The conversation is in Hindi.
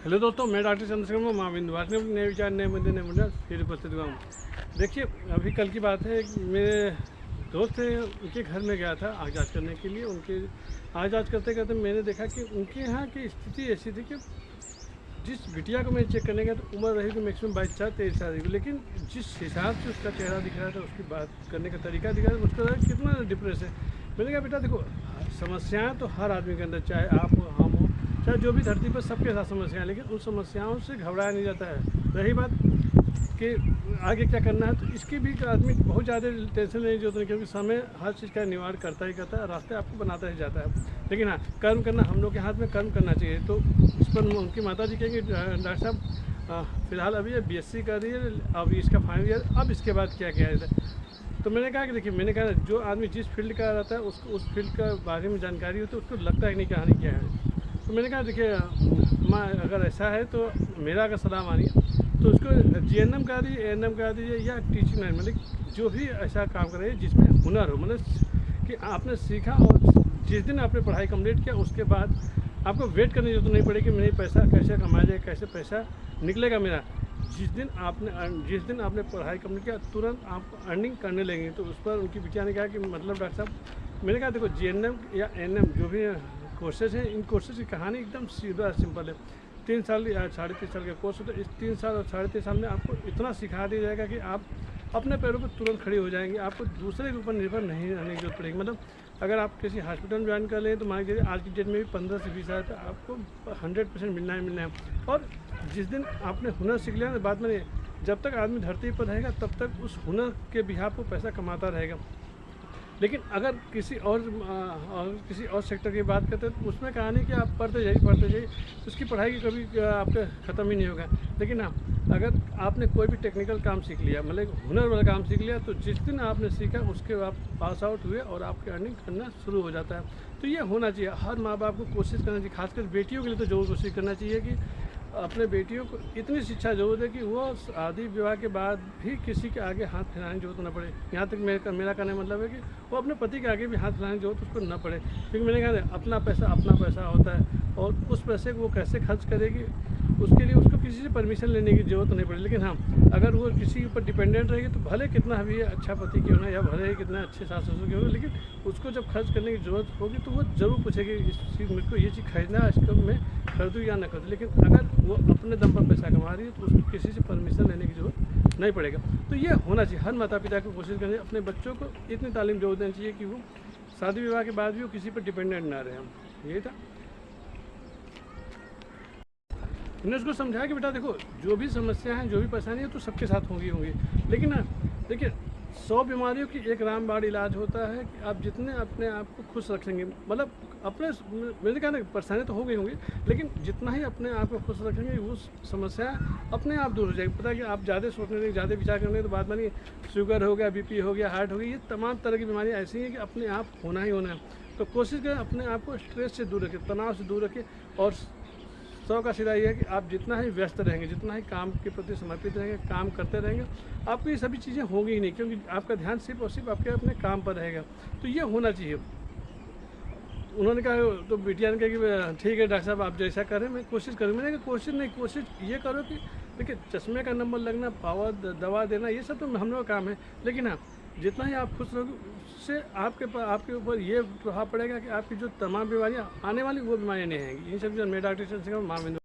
हेलो दोस्तों, मैं डॉक्टर चंद्रशेखर महाविंदु नए विचार नए मुद्दे नए मुद्दा फिर उपस्थित हुआ हूँ। देखिए, अभी कल की बात है, मेरे दोस्त थे, उनके घर में गया था आग जाँच करने के लिए। उनके आग जाँच करते करते मैंने देखा कि उनके यहाँ की स्थिति ऐसी थी कि जिस बिटिया को मैं चेक करने गया तो उम्र रही थी मैक्सिमम 22 साल 23 साल की, लेकिन जिस हिसाब से उसका चेहरा दिख रहा था, उसकी बात करने का तरीका दिख रहा था, उसका कितना डिप्रेस है। मैंने कहा बेटा देखो, समस्याएं तो हर आदमी के अंदर, चाहे आप हो हम हो, चाहे जो भी धरती पर सबके साथ समस्याएं, लेकिन उन समस्याओं से घबराया नहीं जाता है। रही बात कि आगे क्या करना है, तो इसकी भी आदमी बहुत ज़्यादा टेंशन लेने की जरूरत नहीं, क्योंकि समय हर चीज़ का निवारण करता ही करता है, रास्ते आपको बनाता ही जाता है। लेकिन हाँ, कर्म करना हम लोग के हाथ में, कर्म करना चाहिए। तो इस पर उनकी माता जी कहेंगे डॉक्टर साहब फिलहाल अभी ये BSc कर रही है, अभी इसका फाइनल ईयर, अब इसके बाद क्या किया जाए। तो मैंने कहा कि देखिए, मैंने कहा जो आदमी जिस फील्ड का रहता है उसको उस फील्ड का बारे में जानकारी हो तो उसको लगता है नहीं कहानी क्या है। तो मैंने कहा देखिए माँ, अगर ऐसा है तो मेरा अगर सलाह मानिए तो उसको GNM करा दीजिए, ANM करा दीजिए, या टीचिंग लाइन, मतलब जो भी ऐसा काम करे जिसमें हुनर हो, मतलब कि आपने सीखा और जिस दिन आपने पढ़ाई कंप्लीट किया उसके बाद आपको वेट करने की जरूरत नहीं पड़ेगी कि मेरी पैसा कैसे कमाया जाए, कैसे पैसा निकलेगा मेरा। जिस दिन आपने पढ़ाई कंप्लीट किया तुरंत आप अर्निंग करने लगेंगे। तो उस पर उनकी बिटिया ने कहा कि मतलब डॉक्टर साहब, मैंने कहा देखो GNM या ANM जो भी कोर्सेज हैं, इन कोर्सेज की कहानी एकदम सीधा सिंपल है। 3 साल या 3.5 साल का कोर्स होता है। इस 3 साल और 3.5 साल में आपको इतना सिखा दिया जाएगा कि आप अपने पैरों पर तुरंत खड़े हो जाएंगे, आपको दूसरे के ऊपर निर्भर नहीं रहने की जरूरत पड़ेगी। मतलब अगर आप किसी हॉस्पिटल में ज्वाइन कर लें तो मान लीजिए आज की डेट में भी 15 से 20 हज़ार तक आपको 100% मिलना है। और जिस दिन आपने हुनर सीख लिया ना, बाद में जब तक आदमी धरती पर रहेगा तब तक उस हुनर के बिहाफ पर पैसा कमाता रहेगा। लेकिन अगर किसी और सेक्टर की बात करते हैं तो उसमें कहानी कि आप पढ़ते जाइए, उसकी पढ़ाई की कभी आपका ख़त्म ही नहीं होगा। लेकिन हाँ, अगर आपने कोई भी टेक्निकल काम सीख लिया, मतलब हुनर वाला काम सीख लिया, तो जिस दिन आपने सीखा उसके बाद पास आउट हुए और आपकी अर्निंग करना शुरू हो जाता है। तो ये होना चाहिए, हर माँ बाप को कोशिश करना चाहिए, खासकर बेटियों के लिए तो जरूर कोशिश करना चाहिए कि अपने बेटियों को इतनी शिक्षा जरूर है कि वो शादी विवाह के बाद भी किसी के आगे हाथ फैलाने की जरूरत न पड़े। यहाँ तक मेरा कहने का मतलब है कि वो अपने पति के आगे भी हाथ फैलाने की जरूरत उसको न पड़े, क्योंकि मैंने कहा अपना पैसा होता है, और उस पैसे को वो कैसे खर्च करेगी उसके लिए उसको किसी से परमिशन लेने की जरूरत नहीं पड़े। लेकिन हाँ, अगर वो किसी के ऊपर डिपेंडेंट रहेगी तो भले कितना भी अच्छा पति क्यों ना, या भले ही कितना अच्छे सास ससुर क्यों ना, लेकिन उसको जब खर्च करने की ज़रूरत होगी तो वो ज़रूर पूछेगी इस चीज़, मेरे को ये चीज़ खरीदना है, इसको मैं खरीदूँ या ना खरीदूँ। लेकिन अगर वो अपने दम पर पैसा कमा रही है तो उसको किसी से परमिशन लेने की ज़रूरत नहीं पड़ेगा। तो ये होना चाहिए, हर माता पिता को कोशिश करनी चाहिए अपने बच्चों को इतनी तालीम जरूर देनी चाहिए कि वो शादी विवाह के बाद भी वो किसी पर डिपेंडेंट ना रहे। हम यही था, मैंने उसको समझाया कि बेटा देखो, जो भी समस्या है, जो भी परेशानी है तो सबके साथ होंगी। लेकिन ना देखिए, 100 बीमारियों की एक रामबाण इलाज होता है कि आप जितने अपने आप को खुश रखेंगे, मतलब अपने, मैंने कहा ना परेशानी तो हो गई होंगी, लेकिन जितना ही अपने आप को खुश रखेंगे वो समस्या अपने आप दूर हो जाएगी। पता है कि आप ज़्यादा सोचने लगे, ज़्यादा विचार करने तो बाद में शुगर हो गया, BP हो गया, हार्ट हो गई, ये तमाम तरह की बीमारियाँ ऐसी हैं कि अपने आप होना ही होना है। तो कोशिश करें अपने आप को स्ट्रेस से दूर रखें, तनाव से दूर रखें। और 100 का सीधा ये है कि आप जितना ही व्यस्त रहेंगे, जितना ही काम के प्रति समर्पित रहेंगे, काम करते रहेंगे, आपको ये सभी चीज़ें होंगी ही नहीं, क्योंकि आपका ध्यान सिर्फ और सिर्फ आपके अपने काम पर रहेगा। तो ये होना चाहिए। उन्होंने कहा, तो बिटिया ने कहा कि ठीक है डॉक्टर साहब, आप जैसा करें मैं कोशिश करूँ। मैंने कहा कोशिश ये करो कि देखिए, चश्मे का नंबर लगना, पावर दवा देना, ये सब तो हम लोग का काम है। लेकिन हाँ, जितना ही आप खुश रहोगे उससे आपके ऊपर ये प्रभाव पड़ेगा कि आपकी जो तमाम बीमारियाँ आने वाली वो बीमारियाँ नहीं आएंगी। इन सब चीज़ों में डॉक्टर महाविंदु।